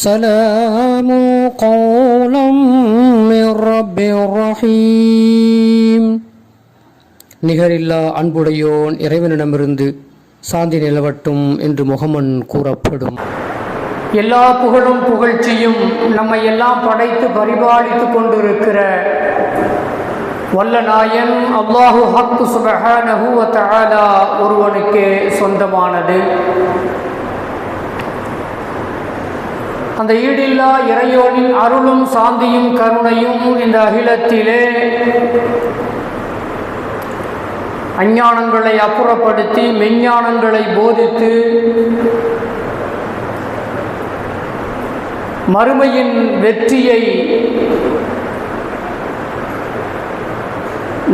سلام قولا من رب رحيم. நிகரில்லா அன்புடையோன் இறைவனிடமிருந்து சாந்தி நிலவட்டும் என்று முகமன் கூறப்படும். எல்லா புகழும் புகழ்ச்சியும் நம்மை எல்லாம் படைத்து பரிபாலித்து கொண்டிருக்கிற வல்ல நாயன் அல்லாஹு ஹக்கு சுப்ஹானஹு வ தஆலா ஒருவனுக்கே சொந்தமானது. அந்த ஈடில்லா இறையோனின் அருளும் சாந்தியும் கருணையும் இந்த அகிலத்திலே அஞ்ஞானங்களை அப்புறப்படுத்தி மெஞ்ஞானங்களை போதித்து மறுமையின் வெற்றியை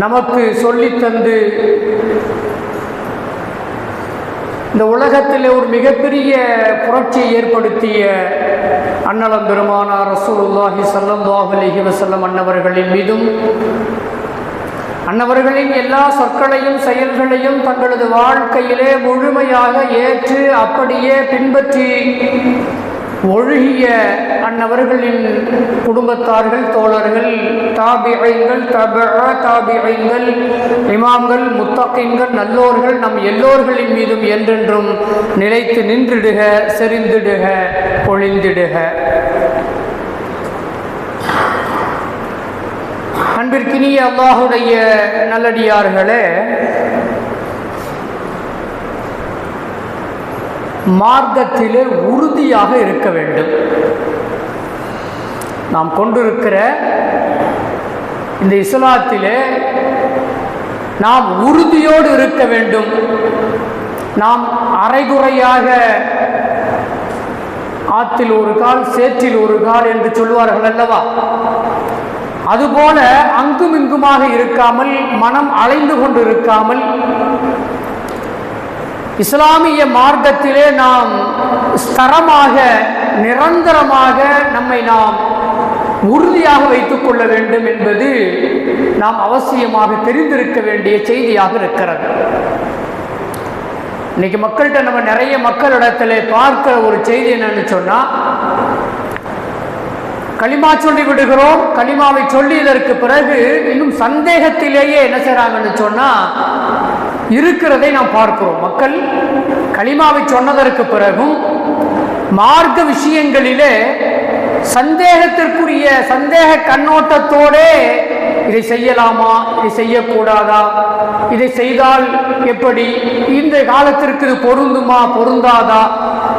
நமக்கு சொல்லித்தந்து இந்த உலகத்தில் ஒரு மிகப்பெரிய புரட்சியை ஏற்படுத்திய அன்னலம் பெருமானார் ரசூலுல்லாஹி ஸல்லல்லாஹு அலைஹி வஸல்லம் அன்னவர்களின் மீதும் அன்னவர்களின் எல்லா சொற்களையும் செயல்களையும் தங்களது வாழ்க்கையிலே முழுமையாக ஏற்று அப்படியே பின்பற்றி ஒழுகிய அன்னவர்களின் குடும்பத்தார்கள், தோழர்கள், தாபிஐன்கள், தாபிஐன்கள், இமாம்கள், முத்தகீன்கள், நல்லோர்கள் நம் எல்லோர்களின் மீதும் என்றென்றும் நிலைத்து நின்றிடுக, செறிந்திடுக, பொழிந்திடுக. அன்பிற்கினிய அல்லாஹுடைய நல்லடியார்களே, மார்க்கத்திலே உறுதியாக இருக்க வேண்டும். நாம் கொண்டிருக்கிற இந்த இஸ்லாத்திலே நாம் உறுதியோடு இருக்க வேண்டும். நாம் அரைகுறையாக ஆற்றில் ஒரு கால் சேற்றில் ஒரு கால் என்று சொல்வார்கள் அல்லவா, அதுபோல அங்கும் இங்குமாக இருக்காமல், மனம் அலைந்து கொண்டு இருக்காமல், இஸ்லாமிய மார்க்கத்திலே நாம் ஸ்தரமாக நிரந்தரமாக நம்மை நாம் உறுதியாக வைத்துக் கொள்ள வேண்டும் என்பது நாம் அவசியமாக தெரிந்திருக்க வேண்டிய செய்தியாக இருக்கிறது. இன்னைக்கு மக்கள்கிட்ட நம்ம நிறைய மக்களிடத்தில் பார்க்கிற ஒரு செய்தி என்னன்னு சொன்னா, களிமா சொல்லி விடுகிறோம், களிமாவை சொல்லியதற்கு பிறகு இன்னும் சந்தேகத்திலேயே என்ன செய்றாங்கன்னு சொன்னா இருக்கிறதை நாம் பார்க்கிறோம். மக்கள் களிமாவை சொன்னதற்கு பிறகும் மார்க்க விஷயங்களிலே சந்தேகத்திற்குரிய சந்தேக கண்ணோட்டத்தோடே இதை செய்யலாமா, இதை செய்யக்கூடாதா, இதை செய்தால் எப்படி, இந்த காலத்திற்கு இது பொருந்துமா பொருந்தாதா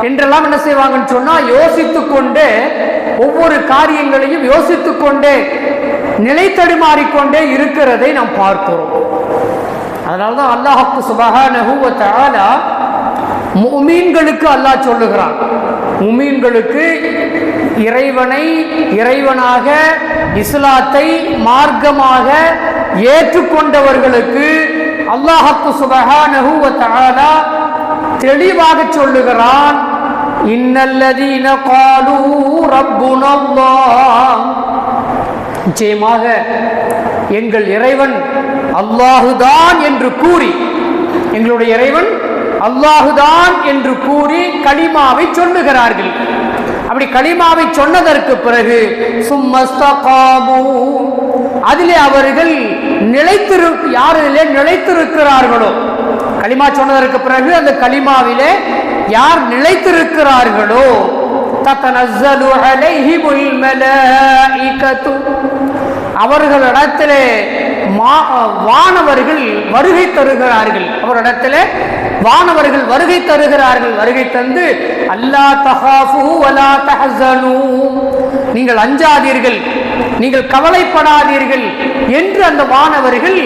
என்றெல்லாம் என்ன செய்வாங்கன்னு சொன்னா யோசித்து கொண்டே ஒவ்வொரு காரியங்களையும் யோசித்து கொண்டே நிலை தடுமாறிக்கொண்டே இருக்கிறதை நாம் பார்க்கிறோம். அதனால்தான் அல்லாஹ் சுப்ஹானஹு வ தஆலா முஃமின்களுக்கு அல்லாஹ் சொல்லுகிறான், முஃமின்களுக்கு இறைவனை இறைவனாக இஸ்லாத்தை மார்க்கமாக ஏற்றுக்கொண்டவர்களுக்கு அல்லாஹ் சுப்ஹானஹு வ தஆலா தெளிவாக சொல்லுகிறான், இன்னல்லதீன காலூ ரப்புனல்லாஹ், நிச்சயமாக எங்கள் இறைவன் அல்லாஹுதான் என்று கூறி, எங்களுடைய இறைவன் அல்லாஹுதான் என்று கூறி களிமாவை சொல்லுகிறார்கள். அப்படி களிமாவை சொன்னதற்கு பிறகு சும்மஸ்தகாமு, அதிலே அவர்கள் யாரிலே நிலைத்திருக்கிறார்களோ, களிமா சொன்னதற்கு பிறகு அந்த களிமாவிலே யார் நிலைத்திருக்கிறார்களோ, தத்தனஸ்ஸலு அலைஹிமுல் மலாயிகத்து, அவர்களிடத்திலே வானவர்கள் வருகை தருகிறார்கள். அவரிடத்திலே வானவர்கள் வருகை தருகிறார்கள். வருகை தந்து அல்லா தஹாஃபு வலா தஹஸனு, நீங்கள் அஞ்சாதீர்கள், நீங்கள் கவலைப்படாதீர்கள் என்று அந்த வானவர்கள்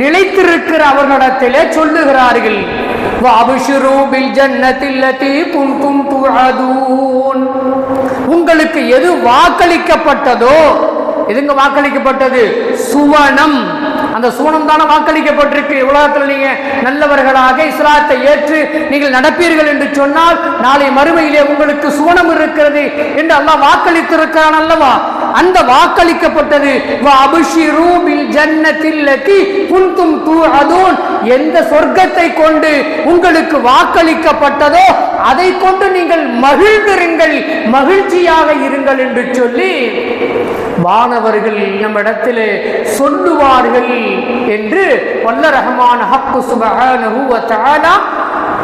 நிலைத்திருக்கிற அவர்களிடத்திலே சொல்லுகிறார்கள். வஅப்ஷிரு பில் ஜன்னத்தில் லதி குன்தும் துஅதூன், உங்களுக்கு எது வாக்களிக்கப்பட்டதோ, எதுங்க வாக்களிக்கப்பட்டது? சுவனம். அந்த சுவனம் தானே வாக்களிக்கப்பட்டிருக்கு. உலகத்தில் நீங்க நல்லவர்களாக இஸ்லாத்தை ஏற்று நீங்கள் நடப்பீர்கள் என்று சொன்னால் நாளை மறுமையிலே உங்களுக்கு சுவனம் இருக்கிறது என்று அல்லாஹ் வாக்களித்திருக்கிறான் அல்லவா. அந்த வாக்களிக்கப்பட்டது வஅப்ஷிரு பில் ஜன்னத்தில் லதி குன்தும் துஅதூன், எந்த சொர்க்கத்தை கொண்டு உங்களுக்கு வாக்களிக்கப்பட்டதோ அதை கொண்டு நீங்கள் மகிழ்ந்திருங்கள், மகிழ்ச்சியாக இருங்கள் என்று சொல்லி வானவர்கள் நம்மிடத்திலே சொல்லுவார்கள் என்று வல்ல ரஹ்மான் ஹக்கு சுப்ஹானஹு வ தஆலா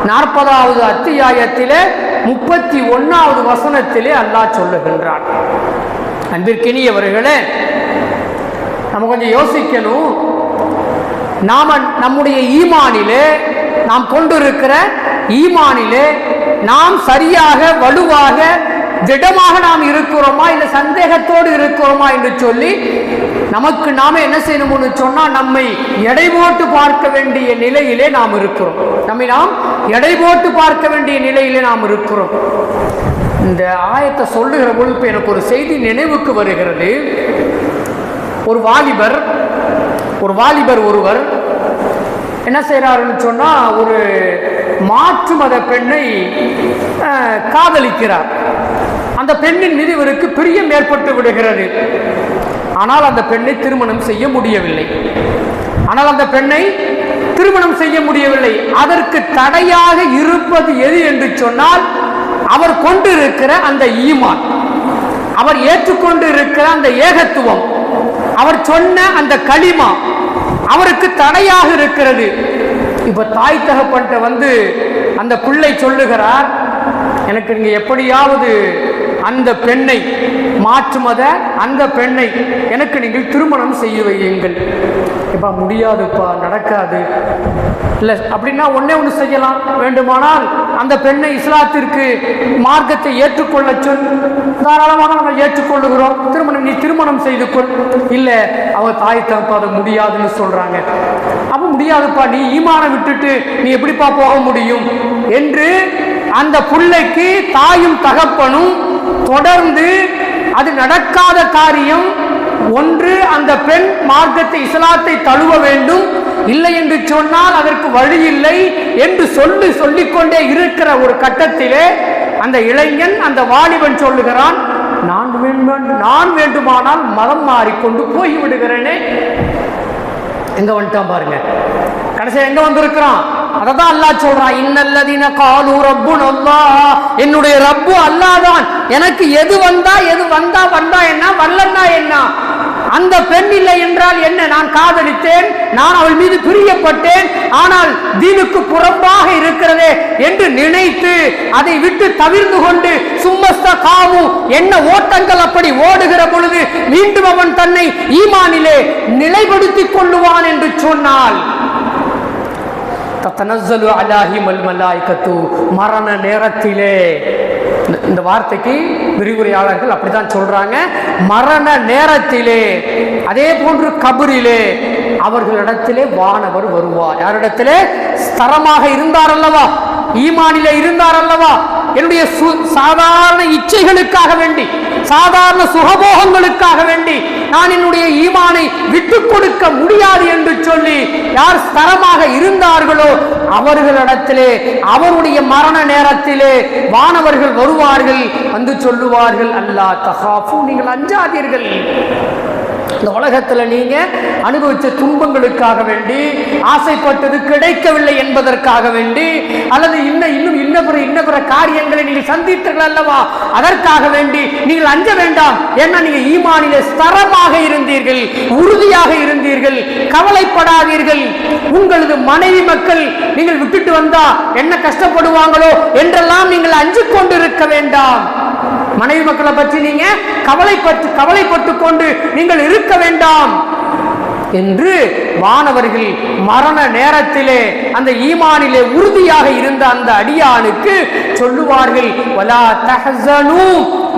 40வது அத்தியாயத்திலே 31வது வசனத்திலே அல்லாஹ் சொல்லுகின்றான். அன்பிற்கினியவர்களே, நம்ம கொஞ்சம் யோசிக்கணும். நாம நம்முடைய ஈமானிலே, நாம் கொண்டிருக்கிற ஈமானிலே நாம் சரியாக வலுவாக திடமாக நாம் இருக்கிறோமா இல்லை சந்தேகத்தோடு இருக்கிறோமா என்று சொல்லி நமக்கு நாம என்ன செய்யணும்னு சொன்னா, நம்மை எடை போட்டு பார்க்க வேண்டிய நிலையிலே நாம் இருக்கிறோம். நம்மை நாம் எடை போட்டு பார்க்க வேண்டிய நிலையிலே நாம் இருக்கிறோம். இந்த ஆயத்தை சொல்லுகிற பொழுது எனக்கு ஒரு செய்தி நினைவுக்கு வருகிறது. ஒரு வாலிபர் ஒருவர் என்ன செய்யறாருன்னு சொன்னா, ஒரு மாற்று மத பெண்ணை காதலிக்கிறார். அந்த பெண்ணின் மீது இவருக்கு பிரியம் ஏற்பட்டு விடுகிறது. ஆனால் அந்த பெண்ணை திருமணம் செய்ய முடியவில்லை. அதற்கு தடையாக இருப்பது எது என்று சொன்னால், அவர் கொண்டிருக்கிற அந்த ஈமான், அவர் ஏற்றுக்கொண்டு இருக்கிற அந்த ஏகத்துவம், அவர் சொன்ன அந்த களிமா அவருக்கு தடையாக இருக்கிறது. இப்ப தாய் தகப்பன்ட்ட வந்து அந்த பிள்ளை சொல்லுகிறார், எனக்கு நீங்க எப்படியாவது அந்த பெண்ணை, மாற்று மத அந்த பெண்ணை எனக்கு நீங்கள் திருமணம் செய்ய வையுங்கள். இப்ப முடியாதுப்பா, நடக்காது. இல்ல அப்படின்னா ஒண்ணு செய்யலாம், வேண்டுமானால் அந்த பெண்ணை இஸ்லாத்திற்கு மார்க்கத்தை ஏற்றுக்கொள்ள சொல், தாராளமாக நம்ம ஏற்றுக்கொள்ளுகிறோம், நீ திருமணம் செய்து கொள். இல்ல அவ தாய் தகப்பா அது முடியாதுன்னு சொல்றாங்க. அப்ப முடியாதுப்பா, நீ ஈமானை விட்டுட்டு நீ எப்படிப்பா போக முடியும் என்று அந்த பிள்ளைக்கு தாயும் தகப்பனும் தொடர்ந்து அது நடக்காத காரியம். ஒன்று, அந்த பெண் மார்க்கத்தை இஸ்லாத்தை தழுவ வேண்டும், இல்லை என்று சொன்னால் அதற்கு வழி இல்லை என்று சொல்லிக்கொண்டே இருக்கிற ஒரு கட்டத்திலே அந்த இளைஞன், அந்த வாலிபன் சொல்லுகிறான், நான் வேண்டுமானால் மதம் மாறிக்கொண்டு போய்விடுகிறேனே. எங்க வந்துட்டான் பாருங்க, கடைசியா எங்க வந்திருக்கிறான். அததான் அல்லாஹ் சொல்றான், இன்னல்லதீன காலு ரப்புனா அல்லாஹ், என்னுடைய ரப்பு அல்லாஹ் தான். எனக்கு எது வந்தா என்ன, வல்லன்னா என்ன. அந்த பெண் இல்லை என்றால் என்ன, நான் காதலித்தேன், நான் அவள் மீது பிரியப்பட்டேன், ஆனால் தீனுக்கு புறம்பாக இருக்கிறதே என்று நினைத்து அதை விட்டு தவிர்த்து கொண்டு சும்மஸ்த காமு என்ன ஓட்டங்கள் அப்படி ஓடுகிற பொழுது மீண்டும் அவன் தன்னை ஈமானிலே நிலைப்படுத்திக் கொள்ளுவான் என்று சொன்னால், தத்தனஸ்ஸலு அலைஹிமல் மலாயிகத்து, மரண நேரத்திலே, இந்த வார்த்தைக்கு விரிவுரையாளர்கள் அப்படித்தான் சொல்றாங்க, மரண நேரத்திலே, அதே போன்று கபரிலே அவர்களிடத்திலே வானவர் வருவார். யாரிடத்திலே? ஸ்தரமாக இருந்தார் அல்லவா, ஈமானிலே இருந்தார் அல்லவா, என்னுடைய சாதாரண இச்சைகளுக்காக வேண்டி, சாதாரண சுகபோகங்களுக்காக வேண்டி நான் என்னுடைய ஈமானை விட்டுக் கொடுக்க முடியாது என்று சொல்லி யார் ஸ்தரமாக இருந்தார்களோ அவர்களிடத்திலே அவருடைய மரண நேரத்திலே வானவர்கள் வருவார்கள், வந்து சொல்லுவார்கள், அல்லா தகாஃபு, நீங்கள் அஞ்சாதீர்கள். இந்த உலகத்துல நீங்க அனுபவிச்ச துன்பங்களுக்காக வேண்டி, ஆசைப்பட்டது கிடைக்கவில்லை என்பதற்காக வேண்டி, அல்லது இன்னும் இன்ன பிற காரியங்களை நீங்கள் சந்தித்தீர்கள் அல்லவா, அதற்காக வேண்டி நீங்கள் அஞ்ச வேண்டாம். ஏன்னா நீங்க ஈமானிலே ஸ்தரமாக இருந்தீர்கள், உறுதியாக இருந்தீர்கள், கவலைப்படாதீர்கள். உங்களது மனைவி மக்கள் நீங்கள் விட்டுட்டு வந்தா என்ன கஷ்டப்படுவாங்களோ என்றெல்லாம் நீங்கள் அஞ்சு கொண்டிருக்க வேண்டாம். மனைவி மக்களை பற்றி நீங்க கவலைப்பட்டு கொண்டு நீங்கள் இருக்க வேண்டாம் என்று வானவர்கள் மரண நேரத்திலே அந்த ஈமானிலே உறுதியாக இருந்த அந்த அடியானுக்கு சொல்லுவார்கள், வலா தஹஸனு,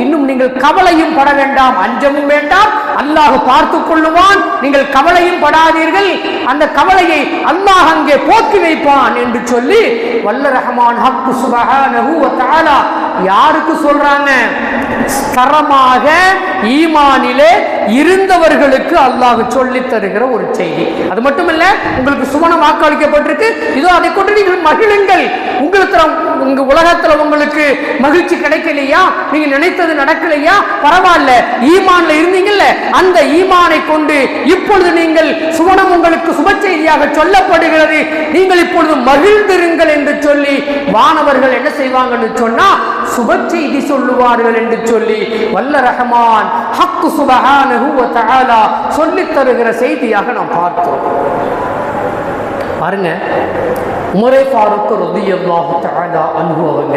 இன்னும் நீங்கள் கவலையும் பட வேண்டாம், அஞ்சமும் வேண்டாம், அல்லாஹ் பார்த்துக் கொள்ளுவான், நீங்கள் கவலையும் படாதீர்கள், அந்த கவலையை அல்லாஹ் அங்கே போக்கி வைப்பான் என்று சொல்லி வல்ல ரஹ்மான் ஹக்கு சுப்ஹானஹு வ தஆலா யாருக்கு சொல்றாங்க? தரமாக ஈமானிலே இருந்தவர்களுக்கு அல்லாஹ் சொல்லி தருகிற ஒரு செய்தி. அது மட்டுமல்ல, உங்களுக்கு சுவனம் வாக்களிக்கப்பட்டிருக்கு, இதோ அதை கொண்டு நீங்கள் மகிழுங்கள். உங்களுக்கு உங்க உலகத்துல உங்களுக்கு மகிழ்ச்சி கிடைக்கலையா, நீங்க நினைத்தது நடக்கலையா, பரவாயில்ல, ஈமான்ல இருந்தீங்கல்ல, அந்த ஈமானை கொண்டு இப்பொழுது நீங்கள் சுவனம் உங்களுக்கு சுப செய்தியாக சொல்லப்படுகிறது, நீங்கள் இப்பொழுது மகிழ்ந்திருங்கள் என்று சொல்லி வானவர்கள் என்ன செய்வாங்கன்னு சொன்னா சுப செய்தி சொல்லுவார்கள் என்று சொல்லி வல்ல ரஹ்மான் ஹக் சுப்ஹானஹு வ தஆலா சொல்லி தருகிற செய்தியாக நாம் பார்த்தோம். பாருங்க, உமரே ஃபாரூக் ரலியல்லாஹு தஆலா அன்ஹு அவங்க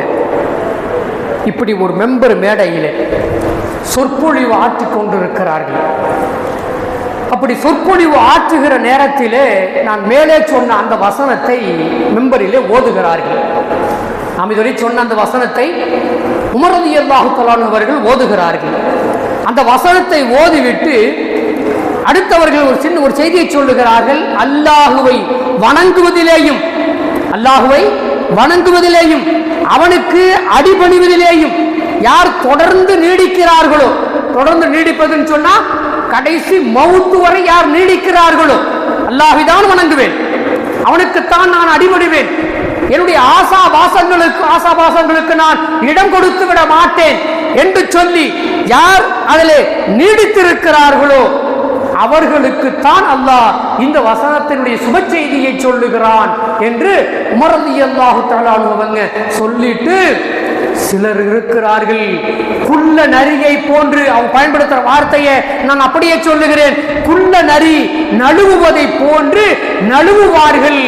இப்படி ஒரு மெம்பர் மேடையிலே சொற்பொழிவு ஆற்றிக் கொண்டிருக்கிறார்கள். அப்படி சொற்பொழிவு ஆற்றுகிற நேரத்திலே நான் மேலே சொன்ன அந்த வசனத்தை மெம்பரிலே ஓதுகிறார்கள். நாம் இதுவரை சொன்ன அந்த வசனத்தை உமர் ரலியல்லாஹு தஆலா அவர்கள் ஓதுகிறார்கள். அந்த வசனத்தை ஓதிவிட்டு அடுத்தவர்கள் ஒரு செய்தியை சொல்லுகிறார்கள். அல்லாஹுவை வணங்குவதிலேயும் அவனுக்கு அடிபணிவதிலேயும் யார் தொடர்ந்து நீடிக்கிறார்களோ, தொடர்ந்து நீடிப்பதுன்னு சொன்னா கடைசி மவுத்து வரை யார் நீடிக்கிறார்களோ, அல்லாஹ்வைதான் வணங்குவேன், அவனுக்குத்தான் நான் அடிபணிவேன், என்னுடைய ஆசாபாசங்களுக்கு நான் இடம் கொடுத்து விட மாட்டேன் என்று சொல்லி யார் அதிலே நீடித்திருக்கிறார்களோ அவர்களுக்குத்தான் அல்லாஹ் இந்த வசனத்தினுடைய சுப செய்தியை சொல்லுகிறான் என்று உமர் ரலியல்லாஹு தஆலா அவங்க சொல்லிட்டு, சிலர் இருக்கிறார்கள் குள்ள நரியை போன்று, அவங்க பயன்படுத்துற வார்த்தையை நான் அப்படியே சொல்லுகிறேன், குள்ள நரி நழுவுவதை போன்று நழுவுவார்கள்.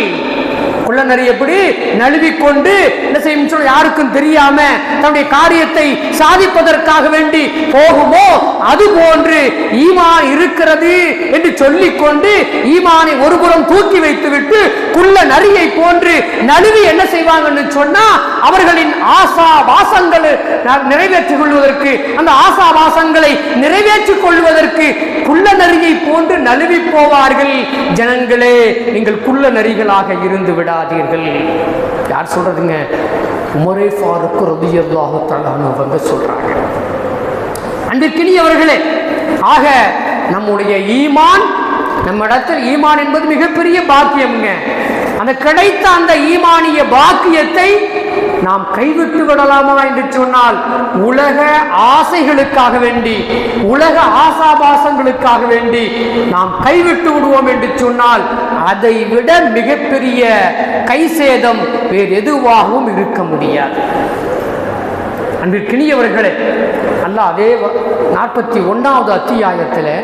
குள்ள நரி எப்படி நழுவிக்கொண்டு என்ன செய்யும் யாருக்கும் தெரியாம தன்னுடைய காரியத்தை சாதிப்பதற்காக வேண்டி போகுமோ, அது போன்று ஈமான் இருக்கிறது என்று சொல்லிக்கொண்டு ஈமானை ஒருபுறம் தூக்கி வைத்துவிட்டு குள்ள நரியை போன்று நழுவி என்ன செய்வாங்கன்னு சொன்னா அவர்களின் ஆசா வாசங்களை நிறைவேற்றிக் கொள்வதற்கு, அந்த ஆசா வாசங்களை நிறைவேற்றிக் கொள்வதற்கு குள்ள நரியை போன்று நழுவி போவார்கள். ஜனங்களே, நீங்கள் குள்ள நரிகளாக இருந்து விடாதீர்கள். யார் சொல்றதுங்க? உமரே ஃபாரூக் ரலியல்லாஹு தஆலா அவங்க சொல்றாங்க. அன்பிற்கினியவர்களே, ஆக நம்முடைய ஈமான், நம்மிடத்தில் ஈமான் என்பது மிகப்பெரிய பாக்கியம்ங்க. அந்த கிடைத்த அந்த ஈமானிய பாக்கியத்தை நாம் கைவிட்டு விடலாமா என்று சொன்னால், உலக ஆசைகளுக்காக வேண்டி, உலக ஆசாபாசங்களுக்காக வேண்டி நாம் கைவிட்டு விடுவோம் என்று சொன்னால் அதை விட மிகப்பெரிய கை சேதம் வேறு எதுவாகவும் இருக்க முடியாது. அன்பிற்கினியவர்களே, அல்லாஹ் அதே 41வது அத்தியாயத்தில்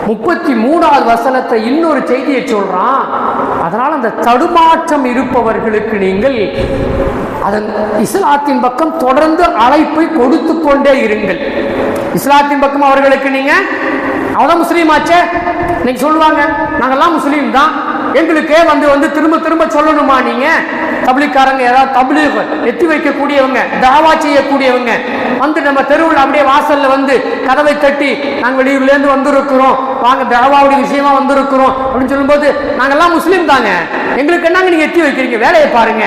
33வது வசனத்தை இன்னொரு செய்தியை சொல்றான். அதனால் அந்த தடுமாற்றம் இருப்பவர்களுக்கு நீங்கள் அதன் இஸ்லாத்தின் பக்கம் தொடர்ந்து அழைப்பை கொடுத்து கொண்டே இருங்கள். இஸ்லாத்தின் பக்கம் அவர்களுக்கு நீங்க அவதான் முஸ்லீம் ஆச்சே, நீங்க சொல்லுவாங்க நாங்கெல்லாம் முஸ்லீம் தான், எங்களுக்கே வந்து திரும்ப திரும்ப சொல்லணுமா? நீங்க தப்லீக்காரங்க, ஏதாவது தப்லீக் எத்தி வைக்கக்கூடியவங்க, தாவா செய்யக்கூடியவங்க வந்து நம்ம தெருவில் அப்படியே வாசல்ல வந்து கதவை தட்டி நாங்கள் வெளியூர்ல இருந்து வந்திருக்கிறோம், வாங்க தாவாவுடைய விஷயமா வந்திருக்கிறோம் அப்படின்னு சொல்லும்போது நாங்கெல்லாம் முஸ்லீம் தாங்க, எங்களுக்கு என்னங்க நீங்க எத்தி வைக்கிறீங்க, வேலையை பாருங்க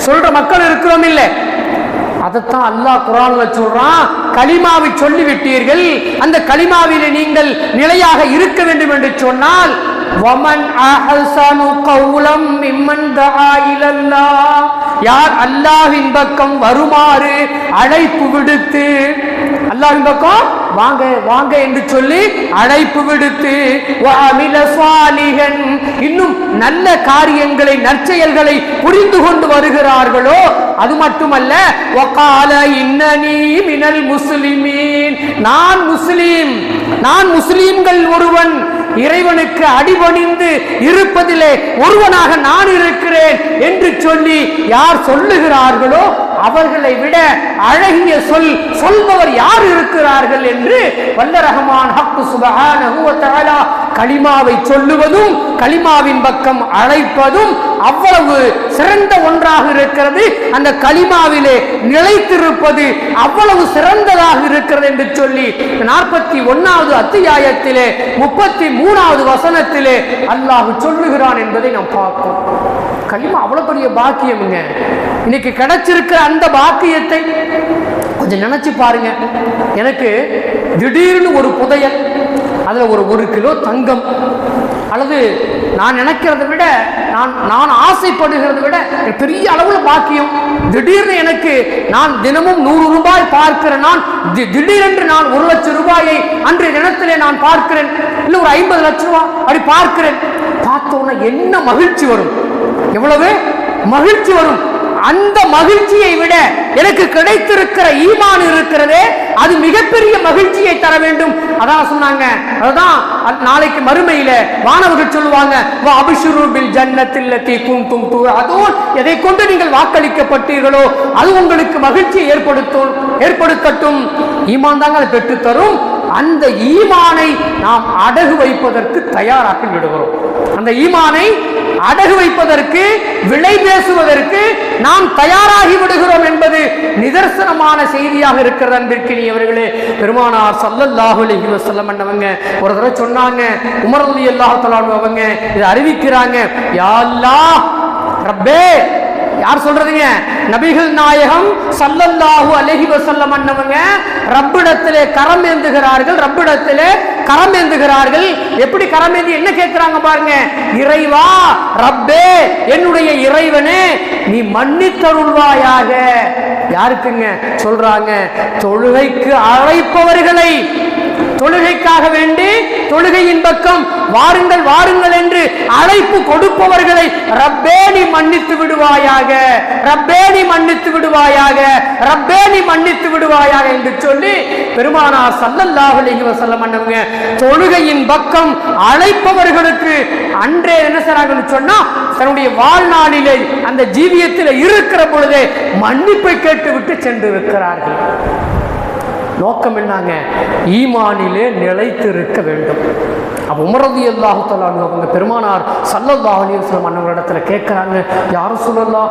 சொல்ற மக்கள் இருக்கிறோம் இல்லை? அதைத்தான் அல்லாஹ் குர்ஆன்ல சொல்றான், கலிமாவை சொல்லி விட்டீர்கள், அந்த கலிமாவிலே நீங்கள் நிலையாக இருக்க வேண்டும் என்று சொன்னால் வமன் அஹ்ஸனு கௌலம் மிம்மன் தஆ இலல்லாஹ், யார் அல்லாஹ்வின் பக்கம் வருமாறு அழைப்பு விடுத்து, அல்லாஹ்வின் பக்கம் வாங்க வாங்க என்று சொல்லி அழைப்பு விடுத்து, வஅமில ஸாலிஹன், இன்னும் நல்ல காரியங்களை நற்செயல்களை புரிந்து கொண்டு வருகிறார்களோ, அது மட்டுமல்ல வகால இன்னனி மினல் முஸ்லிமீன், நான் முஸ்லிம்கள் ஒருவன், இறைவனுக்கு அடிபணிந்து இருப்பதிலே ஒருவனாக நான் இருக்கிறேன் என்று சொல்லி யார் சொல்லுகிறார்களோ அவர்களை விட அழகிய சொல்பவர் யார் இருக்கிறார்கள் என்று வல்ல ரஹ்மான் ஹக் சுப்ஹானஹு வ தஆலா கலிமாவை சொல்லுவதும் கலிமாவின் பக்கம் அழைப்பதும் அவ்வளவு சிறந்த ஒன்றாக இருக்கிறது. அந்த கலிமாவிலே நிலைத்திருப்பது அவ்வளவு சிறந்ததாக இருக்கிறது என்று சொல்லி 41வது அத்தியாயத்திலே 33வது வசனத்திலே அல்லாஹ் சொல்லுகிறான் என்பதை நாம் பார்ப்போம். கலிமா அவ்வளவு பெரிய பாக்கியமுங்க. இன்னைக்கு கிடைச்சிருக்கிற அந்த பாக்கியத்தை கொஞ்சம் நினைச்சு பாருங்க. எனக்கு திடீர்னு ஒரு புதையல், அதுல ஒரு 1 கிலோ தங்கம், அல்லது நான் நினைக்கிறத விட நான் ஆசைப்படுகிறத விட பெரிய அளவுல பாக்கியம், திடீர்னு எனக்கு நான் தினமும் 100 ரூபாய் பார்க்கிறேன், நான் திடீரென்று நான் 1 லட்சம் ரூபாயை அன்றைய தினத்திலே நான் பார்க்கிறேன், இல்ல ஒரு 50 லட்சம் ரூபாய் அப்படி பார்க்கிறேன். பார்த்தோன்னா என்ன மகிழ்ச்சி வரும், எவ்வளவு மகிழ்ச்சி வரும். அந்த மகிழ்ச்சியை விட எனக்கு கிடைத்திருக்கிற ஈமான் இருக்கிறதே, அது மிகப்பெரிய மகிழ்ச்சியை தர வேண்டும். அதான் சொன்னாங்க, அதுதான் நாளைக்கு மறுமையில வானவர்கள் சொல்லுவாங்க, அபிஷுரு பில் ஜன்னத்தில் லத்தி குன்தும் துஅதூன், எதை கொண்டு நீங்கள் வாக்களிக்கப்பட்டீர்களோ அது உங்களுக்கு மகிழ்ச்சியை ஏற்படுத்தட்டும். ஈமான் தாங்க அதை பெற்று தரும். அந்த ஈமானை நாம் அடகு வைப்பதற்கு தயாராகி விடுகிறோம். அந்த ஈமானை அடகு வைப்பதற்கு, விலை பேசுவதற்கு நாம் தயாராகி விடுகிறோம் என்பது நிதர்சனமான செய்தியாக இருக்கிறது. அன்பிற்கினியவர்களே, பெருமானார் ஸல்லல்லாஹு அலைஹி வஸல்லம் அன்னவங்க ஒரு தடவை சொன்னாங்க, உமர் ரலியல்லாஹு தஆலா அவங்க இதை அறிவிக்கிறாங்க, யா அல்லாஹ் ரப்பே, யார் சொல்றதுங்க? நபிகள் நாயகம் ஸல்லல்லாஹு அலைஹி வஸல்லம் அன்னவங்க ரப்பிடத்திலே கரம் ஏந்துகிறார்கள். எப்படி கரம் ஏந்தி என்ன கேட்கிறாங்க பாருங்க, இறைவா ரப்பே, என்னுடைய இறைவனே, நீ மன்னித்தருள்வாயாக. யாருக்குங்க சொல்றாங்க? தொழுகைக்கு அழைப்பவர்களை, தொழுகைக்காக வேண்டி தொழுகையின் பக்கம் வாருங்கள் என்று அழைப்பு கொடுப்பவர்களை ரப்பே நீ மன்னித்து விடுவாயாக, ரப்பே நீ மன்னித்து விடுவாயாக, ரப்பே நீ மன்னித்து விடுவாயாக என்று சொல்லி பெருமானார் ஸல்லல்லாஹு அலைஹி வஸல்லம் அன்னவங்க தொழுகையின் பக்கம் அழைப்பவர்களுக்கு அன்றே என்ன செய்றாங்கன்னு சொன்னா, தன்னுடைய வாழ்நாளிலே அந்த ஜீவியத்தில் இருக்கிற பொழுதே மன்னிப்பை கேட்டுவிட்டு சென்று இருக்கிறார்கள். நோக்கம் என்னங்க? ஈமானிலே நிலைத்து இருக்க வேண்டும். அப்ப உமர் ரலியல்லாஹு தஆலா அவங்க பெருமானார் ஸல்லல்லாஹு அலைஹி வஸல்லம் அன்னவரிடத்துல கேட்கிறாங்க, யா ரசூலல்லாஹ்,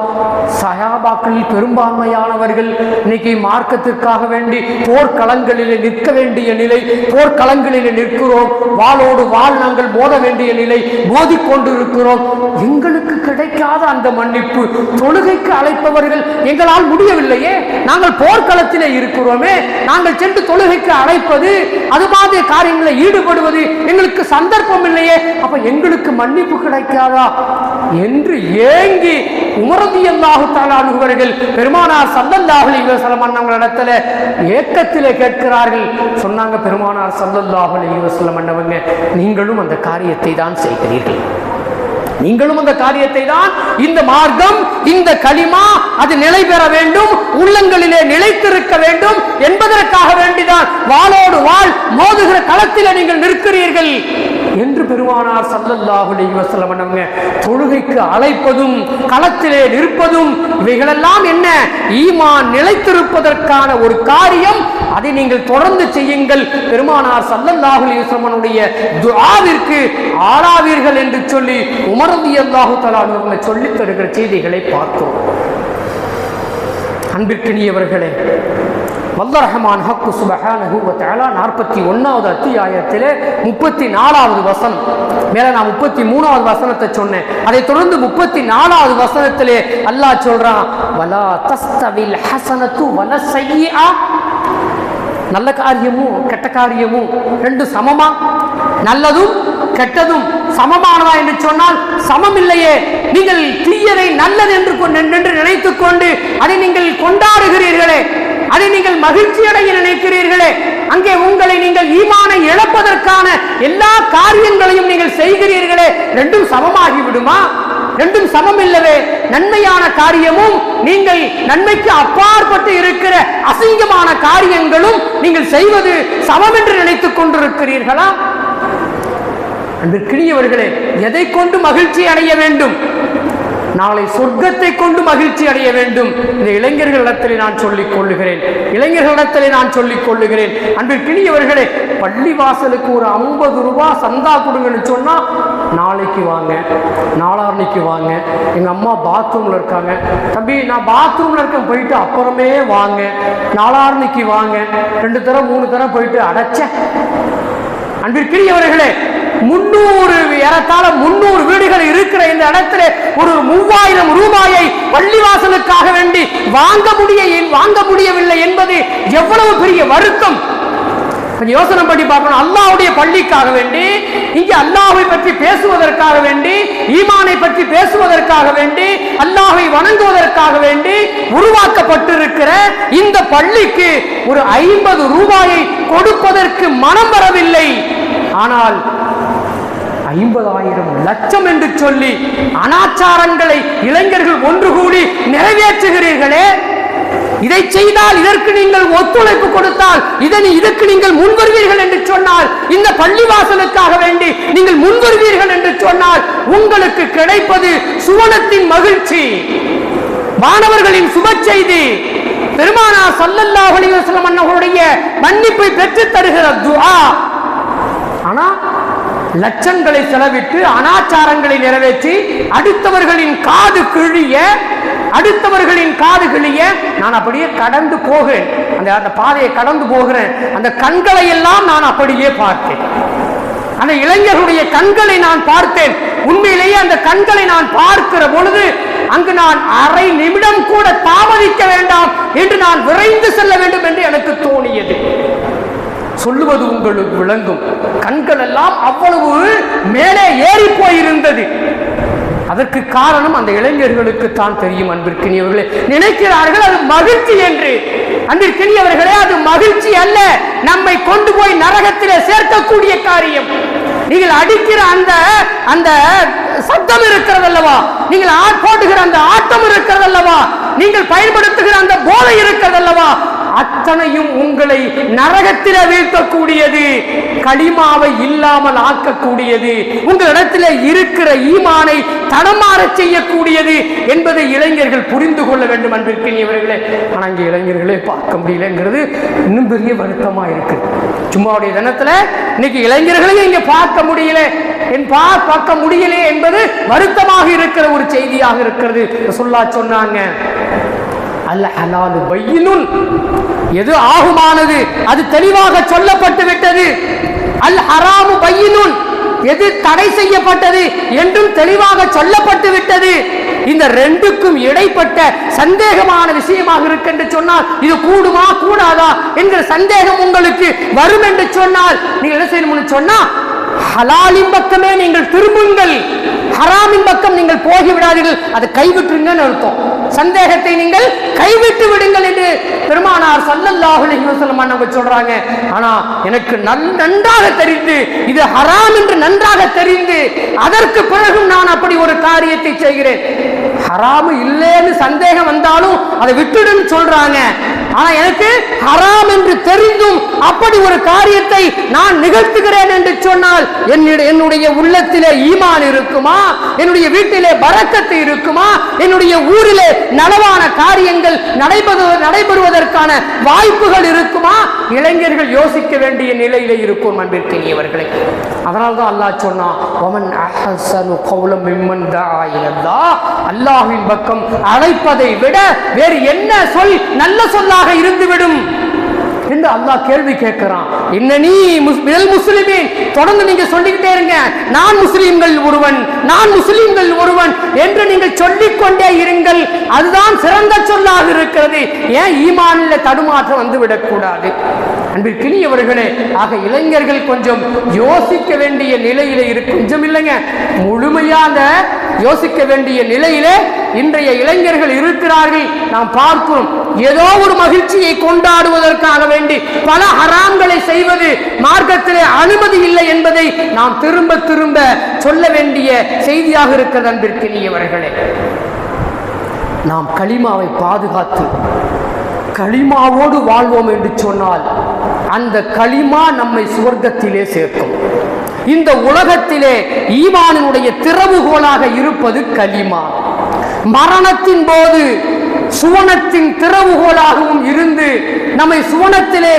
சஹாபாக்களில் பெரும்பான்மையானவர்கள் இன்னைக்கு மார்க்கத்திற்காக வேண்டி போர்க்களங்களிலே நிற்க வேண்டிய நிலை, போர்க்களங்களிலே நிற்கிறோம், வாளோடு வாள் நாங்கள் மோத வேண்டிய நிலை, மோதிக்கொண்டிருக்கிறோம். எங்களுக்கு கிடைக்காத அந்த மன்னிப்பு தொழுகைக்கு அழைப்பவர்கள் எங்களால் முடியவில்லையே, நாங்கள் போர்க்களத்திலே இருக்கிறோமே, நாங்கள் சென்று தொழுகைக்கு அழைப்பது, அது மாதிரி காரியங்களில் ஈடுபடுவது எங்களுக்கு சந்தர்ப்பம் இல்லையே, அப்ப எங்களுக்கு மன்னிப்பு கிடைக்காதா என்று ஏங்கி உமர் ரலியல்லாஹு தஆலா அவர்கள் பெருமானார் ஸல்லல்லாஹு அலைஹி வஸல்லம் அன்னவங்களிடத்தில் ஏக்கத்திலே கேட்கிறார்கள். சொன்னாங்க பெருமானார் ஸல்லல்லாஹு அலைஹி வஸல்லம் அன்னவங்க, நீங்களும் அந்த காரியத்தை தான் செய்கிறீர்கள், நீங்களும் அந்த காரியத்தை தான், இந்த மார்க்கம், இந்த கலிமா அது நிலை பெற வேண்டும், உள்ளங்களிலே நிலைத்திருக்க வேண்டும் என்பதற்காக வேண்டிதான் வாளோடு வாள் மோதுகிற களத்தில் நீங்கள் நிற்கிறீர்கள் என்று பெருமானார் ஸல்லல்லாஹு அலைஹி வஸல்லம் அவங்க தொழுகைக்கு அழைப்பதும் களத்திலே நிற்பதும் இவைகளெல்லாம் என்ன? ஈமான் நிலைத்திருப்பதற்கான ஒரு காரியம். அதை நீங்கள் தொடர்ந்து செய்யுங்கள். பெருமானார் ஸல்லல்லாஹு அலைஹி வஸல்லமுடைய துஆவிற்கு ஆளாவீர்கள் என்று சொல்லி உமர் ரலியல்லாஹு தஆலா அவங்க சொல்லித் தருகிற செய்திகளை பார்த்தோம். அன்பிற்கினியவர்களே, வல்லாஹ் ரஹ்மான் ஹக்கு சுப்ஹானஹு வ தஆலா 41வது அத்தியாயத்திலே 34வது வசனம், மேல நான் 33வது வசனத்தை சொன்னேன், அதை தொடர்ந்து 34வது வசனத்திலே அல்லாஹ் சொல்றான், வலா தஸ்தவில் ஹஸனத்து வல ஸய்யிஆ, நல்ல காரியமும் கெட்ட காரியமும் ரெண்டு சமமா? நல்லதும் கெட்டதும் சமமானதா என்று சொன்னால் சமம் இல்லையே. நீங்கள் தீயதை நல்லது என்று நினைத்துக் கொண்டு அதை நீங்கள் கொண்டாடுகிறீர்களே, அதை நீங்கள் மகிழ்ச்சி அடைய நினைக்கிறீர்களே, அங்கே உங்களை நீங்கள் ஈமானை இழப்பதற்கான எல்லா காரியங்களையும் நீங்கள் செய்கிறீர்களே, ரெண்டும் சமமாகி விடுமா? ரெண்டும் சமம் இல்லவே. நன்மையான காரியமும் நீங்கள் நன்மைக்கு அப்பாற்பட்டு இருக்கிற அசிங்கமான காரியங்களும் நீங்கள் செய்வது சமம் என்று நினைத்துக் கொண்டிருக்கிறீர்களா? அன்பிற்கினியவர்களே, எதை கொண்டு மகிழ்ச்சி அடைய வேண்டும்? நாளை சொர்க்கத்தை கொண்டு மகிழ்ச்சி அடைய வேண்டும். இந்த இளைஞர்களிடத்திலே நான் சொல்லிக் கொள்ளுகிறேன், அன்பிற்கினியவர்களே, பள்ளி வாசலுக்கு ஒரு 50 ரூபாய் சந்தா கொடுங்கன்னு சொன்னா, நாளைக்கு வாங்க, நாளான்னைக்கு வாங்க, எங்க அம்மா பாத்ரூம்ல இருக்காங்க, தம்பி நான் பாத்ரூம்ல இருக்கேன், போயிட்டு அப்புறமே வாங்க, நாளான்னைக்கு வாங்க, 2 தரம் 3 தரம் போயிட்டு அடைச்ச. அன்பிற்கினியவர்களே, ஏறத்தாழ 300 வீடுகள் இருக்கிற இந்த இடத்துல ஒரு 3000 ரூபாயை பள்ளிவாசலுக்காக வேண்டி வாங்க முடியவில்லை என்பது எவ்வளவு பெரிய வருத்தம். யோசனை பண்ணி பார்க்கணும். அல்லாஹ்வுடைய பள்ளிக்காக வேண்டி, இங்கே அல்லாஹ்வை பற்றி பேசுவதற்காக வேண்டி, ஈமானை பற்றி பேசுவதற்காக வேண்டி, அல்லாஹ்வை வணங்குவதற்காக வேண்டி உருவாக்கப்பட்டிருக்கிற இந்த பள்ளிக்கு ஒரு 50 ரூபாயை கொடுப்பதற்கு மனம் வரவில்லை. ஆனால் 50,000 லட்சம் என்று சொல்லி அனாச்சாரங்களை இளைஞர்கள் ஒன்று கூடி நிறைவேற்றுகிறீர்களே, இதை செய்தால், இதற்கு நீங்கள் ஒத்துழைப்பு கொடுத்தால், இதற்கு நீங்கள் முன்வருவீர்கள் என்று சொன்னால், இந்த பள்ளிவாசலுக்காக வேண்டி நீங்கள் முன்வருவீர்கள் என்று சொன்னால், உங்களுக்கு கிடைப்பது சுவனத்தின் மகிழ்ச்சி, மாணவர்களின் சுப செய்தி, பெருமானார் ஸல்லல்லாஹு அலைஹி வஸல்லம் அவர்களுடைய மன்னிப்பை பெற்று தருகிற துஆ. ஆனா லட்சங்களை செலவிட்டு அனாச்சாரங்களை நிறைவேற்றி அடுத்தவர்களின் காது கிழிய நான் அப்படியே கடந்து போகிறேன், அந்த பாதையை கடந்து போகிறேன், அந்த கண்களை எல்லாம் நான் அப்படியே பார்த்தேன், அந்த இளைஞர்களுடைய கண்களை நான் பார்த்தேன். உண்மையிலேயே அந்த கண்களை நான் பார்க்கிற பொழுது அங்கு நான் அரை நிமிடம் கூட தாமதிக்க வேண்டாம் என்று நான் விரைந்து செல்ல வேண்டும் என்று எனக்கு தோணியது. சொல்லுவது உங்களுக்கு விளங்கும். கண்கள் எல்லாம் அவ்வளவு மேலே ஏறி போயிருந்தது. அதற்கு காரணம் அந்த இளைஞர்களுக்கு தான் தெரியும். அன்பிற்கினியவர்களே, நினைக்கிறார்கள் அது மகிழ்ச்சி என்று. அன்பிற்கினியவர்களே, அது மகிழ்ச்சி அல்ல, நம்மை கொண்டு போய் நரகத்திலே சேர்க்கக்கூடிய காரியம். நீங்கள் அடிக்கிற அந்த சத்தம் இருக்கிறது அல்லவா, நீங்கள் போட்டுகிற அந்த ஆட்டம் இருக்கிறது அல்லவா, நீங்கள் பயன்படுத்துகிற அந்த போதை இருக்கிறது அல்லவா, அத்தனையும் உங்களை நரகத்திலே வீழ்த்தக்கூடியது, களிமாவை இல்லாமல் ஆக்கக்கூடியது, உங்களிடத்தில் இருக்கிற ஈமானை தடமாற செய்யக்கூடியது என்பதை இளைஞர்கள் புரிந்து கொள்ள வேண்டும். அன்பிற்கினியவர்களே, ஆனால் இங்கே இளைஞர்களே பார்க்க முடியலங்கிறது இன்னும் பெரிய வருத்தமா இருக்கு. ஜும்மாவுடைய தினத்துல இன்னைக்கு இளைஞர்களையும் இங்க பார்க்க முடியல என்பது வருத்தமாக இருக்கிற ஒரு செய்தியாக இருக்கிறது. ரசூலுல்லாஹ் சொன்னாங்க, அல் ஹலாலு பையினுன், எது ஆகுமானது அது தெளிவாக சொல்லப்பட்டு விட்டது. அல் ஹராமு பையினுன், எது தடை செய்யப்பட்டது என்றும் தெளிவாக சொல்லப்பட்டு விட்டது. இந்த ரெண்டுக்கும் இடைப்பட்ட சந்தேகமான விஷயமாக இருக்கு என்று சொன்னால், இது கூடுமா கூடாதா என்கிற சந்தேகம் உங்களுக்கு வரும் என்று சொன்னால், நீங்க என்ன செய்யணும்னு சொன்னா, ஹலாலின் பக்கமே நீங்கள் திரும்புங்கள், ஹராமின் பக்கம் நீங்கள் போகிவிடாதீர்கள், அதை கைவிட்டுருங்கன்னு அர்த்தம். சந்தேகத்தை நீங்கள் கைவிட்டு விடுங்கள் என்று பெருமானார் ஸல்லல்லாஹு அலைஹி வஸல்லம் அவங்க சொல்றாங்க. ஆனா எனக்கு நன்றாக தெரிந்து, இது ஹராம் என்று நன்றாக தெரிந்து, அதற்கு பிறகும் நான் அப்படி ஒரு காரியத்தை செய்கிறேன். ஹராம் இல்லைன்னு சந்தேகம் வந்தாலும் அதை விட்டுடுன்னு சொல்றாங்க. ஆனா எனக்கு ஹராம் என்று தெரிந்தும் அப்படி ஒரு காரியத்தை நான் நிகழ்த்துகிறேன் என்று சொன்னால், என்னுடைய உள்ளத்திலே ஈமான் இருக்குமா, என்னுடைய வீட்டிலே பரக்கத்து இருக்குமா, என்னுடைய ஊரிலே நலவான காரியங்கள் நடைபெறுவதற்கான வாய்ப்புகள் இருக்குமா? இளைஞர்கள் யோசிக்க வேண்டிய நிலையிலே இருக்கும். அன்பிற்கினியவர்களே, அதனால்தான் அல்லாஹ் சொன்னான், வமன் அஹ்ஸனு கௌலம் மிம்மன் தஆ இலல்லாஹ், அல்லாஹ்வின் பக்கம் அழைப்பதை விட வேறு என்ன சொல் நல்ல சொல்லாக இருந்துவிடும் என்று அல்லாஹ் கேள்வி கேட்கிறான். இன்னனி மினல் முஸ்லிமீன், தொடர்ந்து நீங்க சொல்லிக்கிட்டே இருங்க, நான் முஸ்லிம்கள் ஒருவன் என்று நீங்கள் சொல்லிக்கொண்டே இருங்கள். அதுதான் சிறந்த சொல்லாக இருக்கிறது. ஏன் ஈமானில் தடுமாற்றம் வந்து விடக்கூடாது? அன்பிற்கினியவர்களே, ஆக இளைஞர்கள் கொஞ்சம் யோசிக்க வேண்டிய நிலையிலே இருக்கு. கொஞ்சம் இல்லைங்க, முழுமையா அந்த யோசிக்க வேண்டிய நிலையிலே இன்றைய இளைஞர்கள் இருக்கிறார்கள். நாம் பார்க்கிறோம், ஏதோ ஒரு மகிழ்ச்சியை கொண்டாடுவதற்காக வேண்டி பல ஹராம்களை செய்வது மார்க்கத்திலே அனுமதி இல்லை என்பதை நாம் திரும்ப திரும்ப சொல்ல வேண்டிய செய்தியாக இருக்கிறது. அன்பிற்கினியவர்களே, நாம் களிமாவை பாதுகாத்து களிமாவோடு வாழ்வோம் என்று சொன்னால், அந்த களிமா நம்மை சுவர்க்கத்திலே சேர்க்கும். இந்த உலகத்திலே ஈமானினுடைய திறவுகோலாக இருப்பது களிமா. மரணத்தின் போது சுவனத்தின் திறவுகோலாகவும் இருந்து நம்மை சுவனத்திலே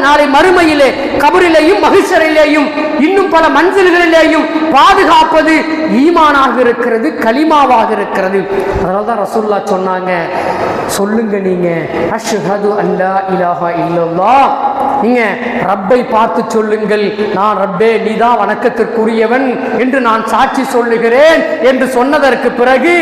நாளை மறுமையிலே கபரிலேயும் மகிஷரிலேயும் இன்னும் பல மன்சில்களிலேயும் பாதுகாப்பது ஈமானாக இருக்கிறது, கலிமாவாக இருக்கிறது. அதனால்தான் ரசூலுல்லாஹ் சொன்னாங்க, சொல்லுங்க நீங்க அஷ்ஹது அல்லா இலாஹா இல்லல்லாஹ், நீங்க ரப்பை பார்த்து சொல்லுங்கள், நான் ரப்பே நீதான் வணக்கத்திற்குரியவன் என்று நான் சாட்சி சொல்லுகிறேன் என்று சொன்னதற்கு பிறகு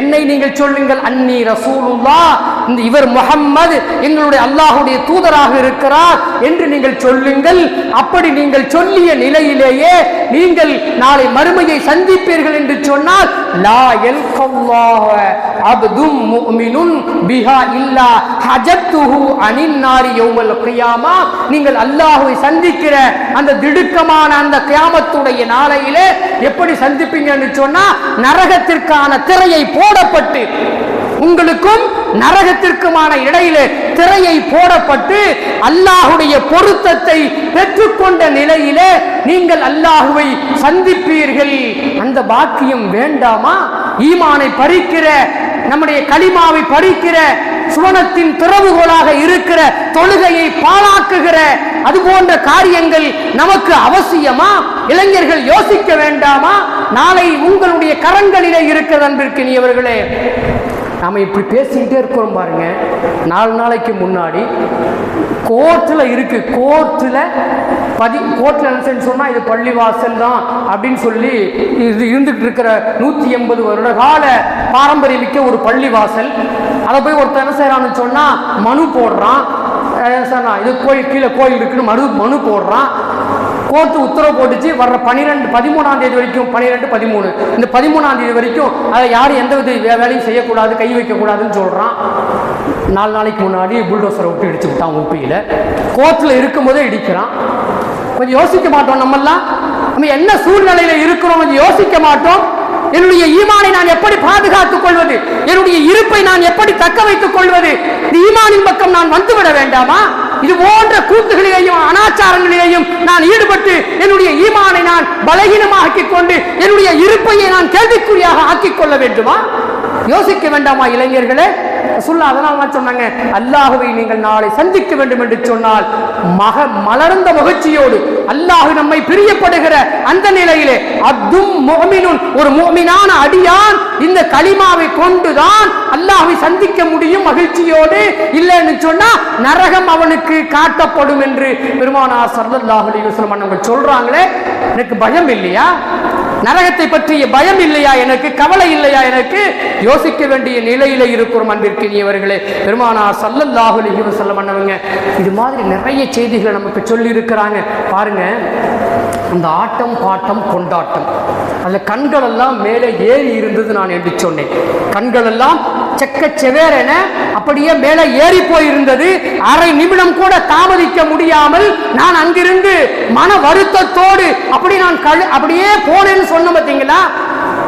என்னை நீங்கள் சொல்லுங்கள் அன்னி ரசூலுல்லாஹ், இந்த இவர் முஹம்மது எங்களுடைய அல்லாஹ்வுடைய தூதராக இருக்கிறார் என்று நீங்கள் சொல்லுங்கள். அப்படி நீங்கள் சொல்லிய நிலையிலேயே நீங்கள் நாளை மறுமையை சந்திப்பீர்கள் என்று சொன்னால் லா யல்கல்லாஹ அப்தும் முஃமினுன் பிஹா இல்லா ஹஜத்துஹு அனின் நாரி யௌமல் கியாமா, நீங்கள் அல்லாஹ்வை சந்திக்கிற அந்த திடுக்கமான அந்த கியாமத்துடைய நாளையிலே எப்படி சந்திப்பீங்க என்று சொன்னா, நரகத்திற்கான திரையை போடப்பட்டு, உங்களுக்கும் நரகத்திற்குமான இடையிலே திரையை போடப்பட்டு அல்லாஹுடைய பொருத்தத்தை பெற்றுக்கொண்ட நிலையிலே நீங்கள் அல்லாஹுவை சந்திப்பீர்கள். அந்த பாக்கியம் வேண்டாமா? ஈமானை பறிக்கிற, நம்முடைய கலிமாவை பறிக்கிற, சுவனத்தின் திறவுகோலாக இருக்கிற தொழுகையை பாழாக்குகிற அது போன்ற காரியங்கள் நமக்கு அவசியமா? இளைஞர்கள் யோசிக்க வேண்டாமா? நாளை உங்களுடைய கரங்களிலே இருக்கிற அன்பிற்கினியவர்களே, நாம இப்படி பேசிக்கிட்டே இருக்கிறோம் பாருங்க. 4 நாளைக்கு முன்னாடி கோர்ட்டில் இருக்கு, கோர்ட்டில் என்ன சொன்னா இது பள்ளிவாசல் தான் அப்படின்னு சொல்லி இது இருந்துட்டு இருக்கிற 180 வருட கால பாரம்பரியமிக்க ஒரு பள்ளிவாசல். அதை போய் ஒருத்தர் என்ன செய்யறான்னு சொன்னா மனு போடுறான், இது கோயில் கீழே கோயில் இருக்குன்னு மனு போடுறான். கோர்ட்டு உத்தரவு போட்டுச்சு, வர்ற 13ஆம் தேதி வரைக்கும், 12, 13 இந்த 13ஆம் தேதி வரைக்கும் அதை யாரும் எந்த வித வேலையும் செய்யக்கூடாது, கை வைக்கக்கூடாதுன்னு சொல்றான். 4 நாளைக்கு முன்னாடி புல்டோசரை விட்டு இடிச்சு விட்டான் உப்பியில். கோர்ட்டில் இருக்கும்போதே இடிக்கிறான். கொஞ்சம் யோசிக்க மாட்டோம் நம்மெல்லாம்? நம்ம என்ன சூழ்நிலையில இருக்கிறோம் கொஞ்சம் யோசிக்க மாட்டோம். என்னுடைய ஈமானை நான் எப்படி பாதுகாத்துக் கொள்வது? என்னுடைய இருப்பை நான் எப்படி தக்க வைத்துக் கொள்வது? ஈமானின் பக்கம் நான் வந்துவிட வேண்டாமா? இது போன்ற கூத்துகளிலேயும் அனாச்சாரங்களிலேயும் நான் ஈடுபட்டு என்னுடைய ஈமானை நான் பலகீனமாக்கிக் கொண்டு என்னுடைய இருப்பையை நான் கேள்விக்குறியாக ஆக்கிக் கொள்ள வேண்டுமா? யோசிக்க வேண்டாமா இளைஞர்களே? அதனால சொன்னாங்க, அல்லாஹுவை நீங்கள் நாளை சந்திக்க வேண்டும் என்று சொன்னால் மலர்ந்த மகிழ்ச்சியோடு அல்லாஹ் நம்மை பிரியப்படுகிற அந்த நிலையிலே அப்தும் முஃமினுன், ஒரு முஃமினான அடியான் இந்த கலிமாவை கொண்டுதான் அல்லாஹ்வை சந்திக்க முடியும் மகிழ்ச்சியோடு. இல்லைன்னு சொன்னா நரகம் அவனுக்கு காட்டப்படும் என்று பெருமானார் ஸல்லல்லாஹு அலைஹி வஸல்லம் அவங்க சொல்றாங்களே. எனக்கு பயம் இல்லையா? நரகத்தை பற்றிய பயம் இல்லையா? எனக்கு கவலை இல்லையா? எனக்கு யோசிக்க வேண்டிய நிலையில இருக்கிறோம் அன்பிற்கினியவர்களே. பெருமானார் ஸல்லல்லாஹு அலைஹி வஸல்லம் அவங்க இது மாதிரி நிறைய செய்திகளை நமக்கு சொல்லி இருக்கிறாங்க பாருங்க. அந்த ஆட்டம் பாட்டம் கொண்டாட்டம், அந்த கண்கள் எல்லாம் மேலே ஏறி இருந்தது. நான் என்று சொன்னேன், கண்கள் எல்லாம் செக்க செவேரென அப்படியே மேலே ஏறி போயிருந்தது. அரை நிமிடம் கூட தாமதிக்க முடியாமல் நான் அங்கிருந்து மன வருத்தத்தோடு அப்படியே போனேன்னு சொன்ன பார்த்தீங்களா?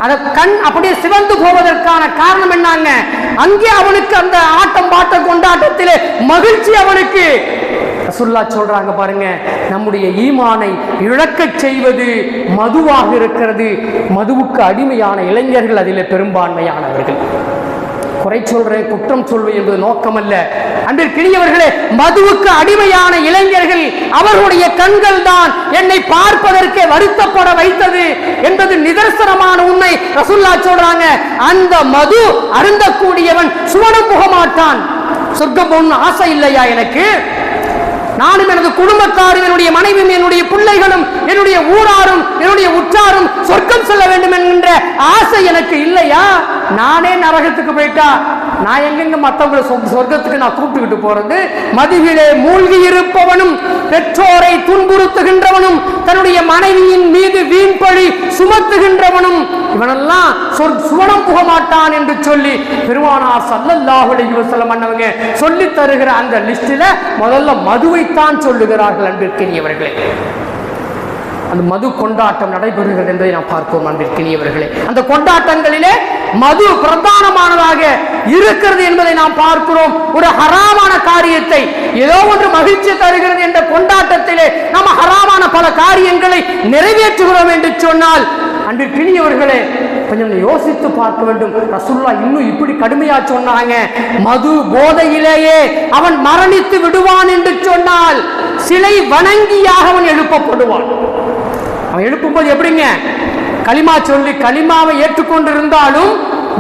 அந்த கண் அப்படியே சிவந்து போவதற்கான காரணம் என்னங்க? அங்கே அவனுக்கு அந்த ஆட்டம் பாட்டம் கொண்டாட்டத்திலே மகிழ்ச்சி அவனுக்கு. ரசூலுல்லாஹ் சொல்றாங்க பாருங்க, நம்முடைய ஈமானை இழக்கச் செய்வது மதுவாக இருக்கிறது. மதுவுக்கு அடிமையான இளைஞர்கள் அதிலே பெரும்பான்மையானவர்கள். குறை சொல்றேன், குற்றம் சொல்வேன் என்பது நோக்கமல்ல. அன்பிற்கினியவர்களே, மதுவுக்கு அடிமையான இளைஞர்கள் அவர்களுடைய கண்கள் தான் என்னை பார்ப்பதற்கே வருத்தப்பட வைத்தது என்பது நிதர்சனமான உண்மை. ரசூலுல்லாஹ் சொல்றாங்க, அந்த மது அருந்தக்கூடியவன் சுவனம் போக மாட்டான். சொர்க்கம் போகணும்னு ஆசை இல்லையா எனக்கு? நானும் எனது குடும்பத்தாரும் என்னுடைய மனைவியும் என்னுடைய பிள்ளைகளும் என்னுடைய ஊராரும் என்னுடைய உற்றாரும் சொர்க்கம் செல்ல வேண்டும் என்கின்ற ஆசை எனக்கு இல்லையா? நானே நரகத்துக்கு போயிட்டா நான் எங்கெங்க மற்றவங்களை சொர்க்கத்துக்கு நான் கூப்பிட்டுக்கிட்டு போறது? மதுவிலே மூழ்கி இருப்பவனும் பெற்றோரை துன்புறுத்துகின்றவனும் தன்னுடைய மனைவியின் மீது வீண்பழி சுமத்துகின்றவனும் இவனெல்லாம் சுவனம் புக மாட்டான் என்று சொல்லி பெருமானார் ஸல்லல்லாஹு அலைஹி வஸல்லம் அன்னவங்க சொல்லி தருகிற அந்த லிஸ்டில முதல்ல மதுவைத்தான் சொல்லுகிறார்கள். அன்பிற்கினியவர்களே, அந்த மது கொண்டாட்டம் நடைபெறுகிறது என்பதை நாம் பார்ப்போம். அன்பிற்கினியவர்களே, அந்த கொண்டாட்டங்களிலே மது பிரதானமானதாக இருக்கிறது என்பதை நாம் பார்க்கிறோம். ஒரு ஹராமான காரியத்தை ஏதோ ஒன்று மகிழ்ச்சி தருகிறது என்ற கொண்டாட்டத்திலே நாம் ஹராமான பல காரியங்களை நிறைவேற்றுகிறோம் என்று சொன்னால், அன்பிற்கினியவர்களே, கொஞ்சம் யோசித்து பார்க்க வேண்டும். ரசூலுல்லாஹ் இன்னும் இப்படி கடுமையா சொன்னாங்க, மது போதையிலேயே அவன் மரணித்து விடுவான் என்று சொன்னால் சிலை வணங்கியாக அவன் எழுப்பப்படுவான். அவன் எழுப்பும்போது எப்படிங்க, களிமா சொல்லி களிமாவை ஏற்றுக்கொண்டிருந்தாலும்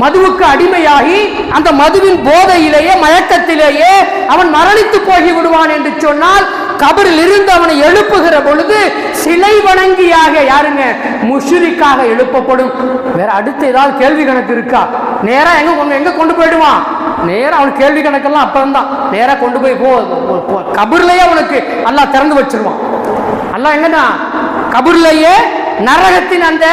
மதுவுக்கு அடிமையாகி அந்த மதுவின் போதையிலேயே மயக்கத்திலேயே அவன் மரணித்து போகி விடுவான் என்று சொன்னால் கபரில் இருந்து அவனை எழுப்புகிற பொழுது சிலை வணங்கியாக, யாருங்க, முஷ்ரிக்காக எழுப்பப்படும். வேற அடுத்து ஏதாவது கேள்வி கணக்கு இருக்கா? நேரா எங்க கொண்டு போயிடுவான்? நேரா அவன் கேள்வி கணக்கெல்லாம் அப்புறம்தான். நேரா கொண்டு போய் கபர்லயே அவனுக்கு அல்லாஹ் திறந்து வச்சிருவான். அல்லாஹ் எங்கன்னா கபர்லயே நரகத்தின் அந்த